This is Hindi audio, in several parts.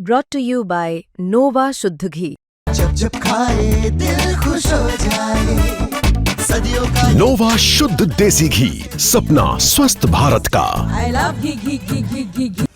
brought to you by Nova शुद्ध घी। जब जब खाए दिल खुश हो जाए, सदियों का नोवा शुद्ध देसी घी, सपना स्वस्थ भारत का। I love घी घी घी घी घी घी।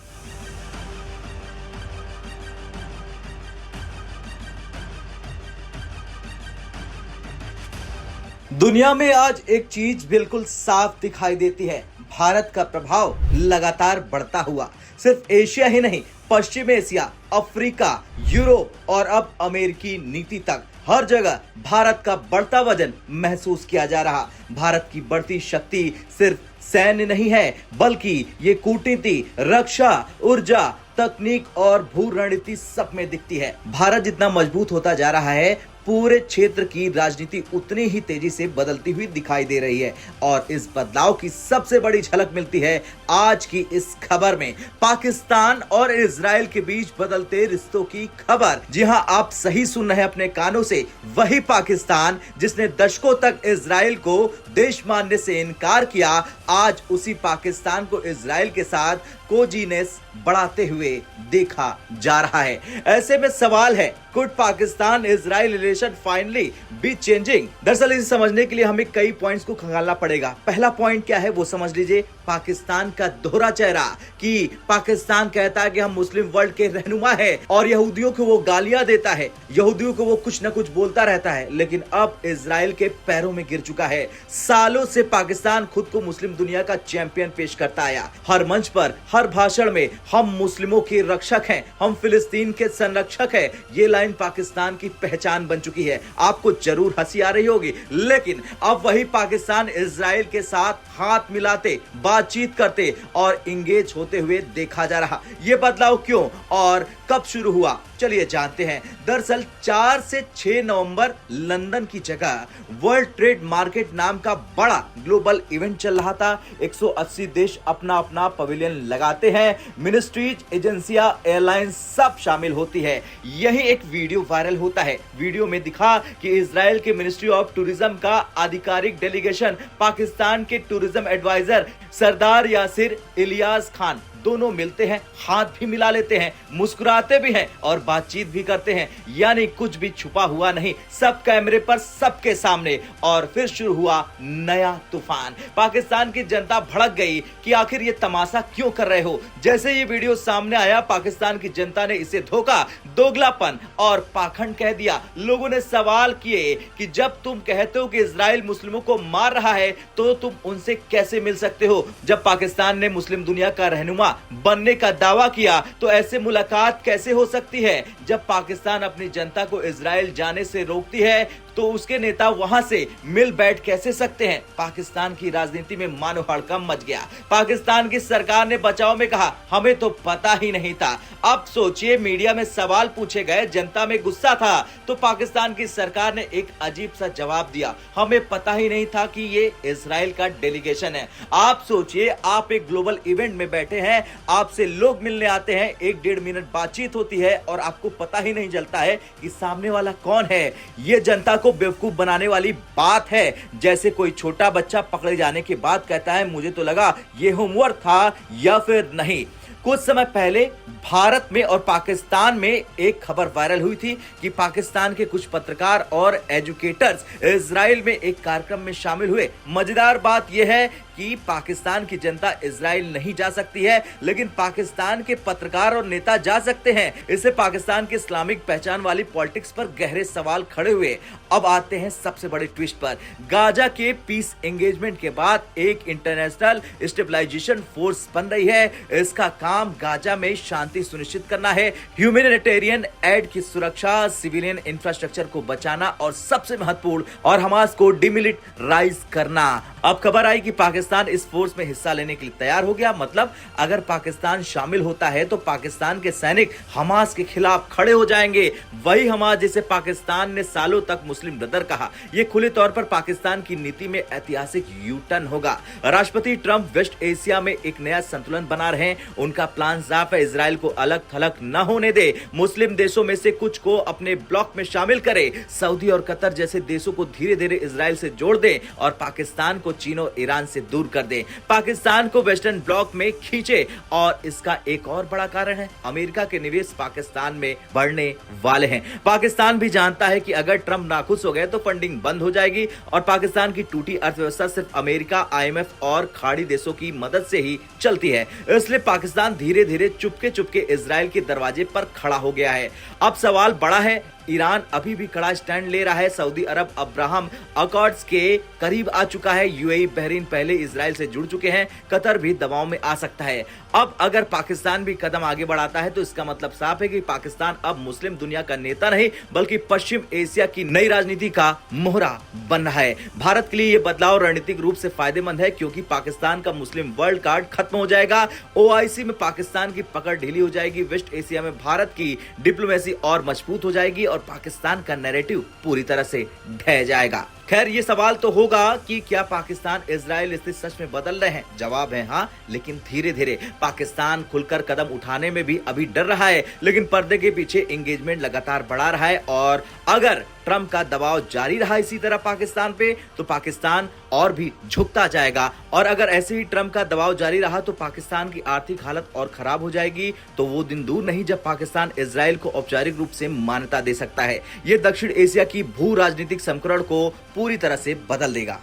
दुनिया में आज एक चीज बिल्कुल साफ दिखाई देती है, भारत का प्रभाव लगातार बढ़ता हुआ। सिर्फ एशिया ही नहीं, पश्चिम एशिया, अफ्रीका, यूरोप और अब अमेरिकी नीति तक हर जगह भारत का बढ़ता वजन महसूस किया जा रहा। भारत की बढ़ती शक्ति सिर्फ सैन्य नहीं है, बल्कि ये कूटनीति, रक्षा, ऊर्जा, तकनीक और भू रणनीति सब में दिखती है। भारत जितना मजबूत होता जा रहा है, पूरे क्षेत्र की राजनीति उतनी ही तेजी से बदलती हुई दिखाई दे रही है और इस बदलाव की सबसे बड़ी झलक मिलती है आज की इस खबर में। पाकिस्तान और इजराइल के बीच बदलते रिश्तों की खबर। जी हां, आप सही सुन रहे हैं अपने कानों से। वही पाकिस्तान जिसने दशकों तक इजराइल को देश मानने से इनकार किया, आज उसी पाकिस्तान को इजराइल के साथ कोजीनेस बढ़ाते हुए देखा जा रहा है। ऐसे में सवाल है, could Pakistan Israel relation finally be changing? दरअसल इसे समझने के लिए हमें कई पॉइंट्स को खंगालना पड़ेगा। पहला पॉइंट क्या है वो समझ लीजिए, पाकिस्तान का दोहरा चेहरा। कि पाकिस्तान कहता है कि हम मुस्लिम वर्ल्ड के रहनुमा है और यहूदियों को वो गालियां देता है, यहूदियों को वो कुछ न कुछ बोलता रहता है, लेकिन अब इजराइल के पैरों में गिर चुका है। सालों से पाकिस्तान खुद को मुस्लिम दुनिया का चैंपियन पेश करता आया। हर मंच पर, हर भाषण में हम मुस्लिमों के रक्षक हैं, हम फिलिस्तीन के संरक्षक हैं, ये लाइन पाकिस्तान की पहचान बन चुकी है। आपको जरूर हंसी आ रही होगी, लेकिन अब वही पाकिस्तान इजराइल के साथ हाथ मिलाते, बातचीत करते और इंगेज होते हुए देखा जा रहा। ये बदलाव क्यों और कब शुरू हुआ, चलिए जानते हैं। दरअसल 4 से 6 नवंबर लंदन की जगह वर्ल्ड ट्रेड मार्केट नाम का बड़ा ग्लोबल इवेंट चल रहा था। 180 देश अपना अपना पवेलियन लगाते हैं, मिनिस्ट्रीज, एजेंसियां, एयरलाइंस सब शामिल होती है। यही एक वीडियो वायरल होता है। वीडियो में दिखा कि इजराइल के मिनिस्ट्री ऑफ टूरिज्म का आधिकारिक डेलीगेशन, पाकिस्तान के टूरिज्म एडवाइजर सरदार यासिर इलियास खान दोनों मिलते हैं, हाथ भी मिला लेते हैं, मुस्कुराते भी हैं और बातचीत भी करते हैं। यानी कुछ भी छुपा हुआ नहीं, सब कैमरे पर, सबके सामने। और फिर शुरू हुआ नया तूफान। पाकिस्तान की जनता भड़क गई कि आखिर ये तमाशा क्यों कर रहे हो। जैसे ये वीडियो सामने आया, पाकिस्तान की जनता ने इसे धोखा, दोगलापन और पाखंड कह दिया। लोगों ने सवाल किए कि जब तुम कहते हो कि इजराइल मुस्लिमों को मार रहा है, तो तुम उनसे कैसे मिल सकते हो? जब पाकिस्तान ने मुस्लिम दुनिया का रहनुमा बनने का दावा किया, तो ऐसे मुलाकात कैसे हो सकती है? जब पाकिस्तान अपनी जनता को इजराइल जाने से रोकती है, तो उसके नेता वहां से मिल बैठ कैसे सकते हैं? पाकिस्तान की राजनीति में मानो हड़कंप मच गया। पाकिस्तान की सरकार ने बचाव में कहा, हमें तो पता ही नहीं था। अब सोचिए, मीडिया में सवाल पूछे गए, जनता में गुस्सा था, तो पाकिस्तान की सरकार ने एक अजीब सा जवाब दिया, हमें पता ही नहीं था कि ये इजराइल का डेलीगेशन है। आप सोचिए, आप एक ग्लोबल इवेंट में बैठे हैं, आपसे लोग मिलने आते हैं, 1-1.5 मिनट बातचीत होती है और आपको पता ही नहीं चलता है कि सामने वाला कौन है। ये जनता को बेवकूफ बनाने वाली बात है। जैसे कोई छोटा बच्चा पकड़े जाने के बाद कहता है, मुझे तो लगा ये होमवर्क था या फिर नहीं। कुछ समय पहले भारत में और पाकिस्तान में एक खबर वायरल हुई थी कि पाकिस्तान के कुछ पत्रकार और एजुकेटर्स इजराइल में एक कार्यक्रम में शामिल हुए। मजेदार बात यह है कि पाकिस्तान की जनता इजराइल नहीं जा सकती है, लेकिन पाकिस्तान के पत्रकार और नेता जा सकते हैं। इससे पाकिस्तान की इस्लामिक पहचान वाली पॉलिटिक्स पर गहरे सवाल खड़े हुए। अब आते हैं सबसे बड़े ट्विस्ट पर। गाजा के पीस एंगेजमेंट के बाद एक इंटरनेशनल स्टेबलाइजेशन फोर्स बन रही है। इसका काम गाजा में शांति सुनिश्चित करना है, ह्यूमैनिटेरियन एड की सुरक्षा, सिविलियन इंफ्रास्ट्रक्चर को बचाना और सबसे महत्वपूर्ण और हमास को डिमिलिटराइज करना। अब खबर आई कि पाकिस्तान इस फोर्स में हिस्सा लेने के लिए तैयार हो गया। मतलब अगर पाकिस्तान शामिल होता है तो पाकिस्तान के सैनिक हमास के खिलाफ खड़े हो जाएंगे। वही हमास जिसे पाकिस्तान ने सालों तक मुस्लिम ब्रदर कहा। यह खुले तौर पर पाकिस्तान की नीति में ऐतिहासिक यू टर्न होगा। राष्ट्रपति ट्रंप वेस्ट एशिया में एक नया संतुलन बना रहे हैं। उनका प्लान साफ है, इजराइल को अलग थलग न होने दे, मुस्लिम देशों में से कुछ को अपने ब्लॉक में शामिल करे, सऊदी और कतर जैसे देशों को धीरे धीरे इजराइल से जोड़ दे और पाकिस्तान को चीन और ईरान से दूर कर दे, पाकिस्तान को वेस्टर्न ब्लॉक में खींचे। और इसका एक और बड़ा कारण है, अमेरिका के निवेश पाकिस्तान में बढ़ने वाले हैं। पाकिस्तान भी जानता है कि अगर ट्रंप नाखुश हो गए तो फंडिंग बंद हो जाएगी और पाकिस्तान की टूटी अर्थव्यवस्था सिर्फ अमेरिका, IMF और खाड़ी देशों की मदद से ही चलती है। इसलिए पाकिस्तान धीरे धीरे चुपके चुपके इजराइल के दरवाजे पर खड़ा हो गया है। अब सवाल बड़ा है, ईरान अभी भी कड़ा स्टैंड ले रहा है, सऊदी अरब अब्राहम अकॉर्ड्स के करीब आ चुका है, UAE बहरीन पहले इजराइल से जुड़ चुके हैं, कतर भी दबाव में आ सकता है। अब अगर पाकिस्तान भी कदम आगे बढ़ाता है तो इसका मतलब साफ है कि पाकिस्तान अब मुस्लिम दुनिया का नेता नहीं बल्कि पश्चिम एशिया की नई राजनीति का मोहरा बन रहा है। भारत के लिए यह बदलाव रणनीतिक रूप से फायदेमंद है क्योंकि पाकिस्तान का मुस्लिम वर्ल्ड कार्ड खत्म हो जाएगा, OIC में पाकिस्तान की पकड़ ढीली हो जाएगी, वेस्ट एशिया में भारत की डिप्लोमेसी और मजबूत हो जाएगी और पाकिस्तान का नैरेटिव पूरी तरह से ढह जाएगा। खैर ये सवाल तो होगा कि क्या पाकिस्तान इजराइल स्थिति सच में बदल रहे हैं? जवाब है हाँ, लेकिन धीरे धीरे। पाकिस्तान खुलकर कदम उठाने में भी अभी डर रहा है, लेकिन पर्दे के पीछे एंगेजमेंट लगातार बढ़ा रहा है। और अगर ट्रंप का दबाव जारी रहा इसी तरह पाकिस्तान पे तो पाकिस्तान और भी झुकता जाएगा। और अगर ऐसे ही ट्रंप का दबाव जारी रहा तो पाकिस्तान की आर्थिक हालत और खराब हो जाएगी। तो वो दिन दूर नहीं जब पाकिस्तान इजराइल को औपचारिक रूप से मान्यता दे सकता है। ये दक्षिण एशिया की भू राजनीतिक समीकरण को पूरी तरह से बदल देगा।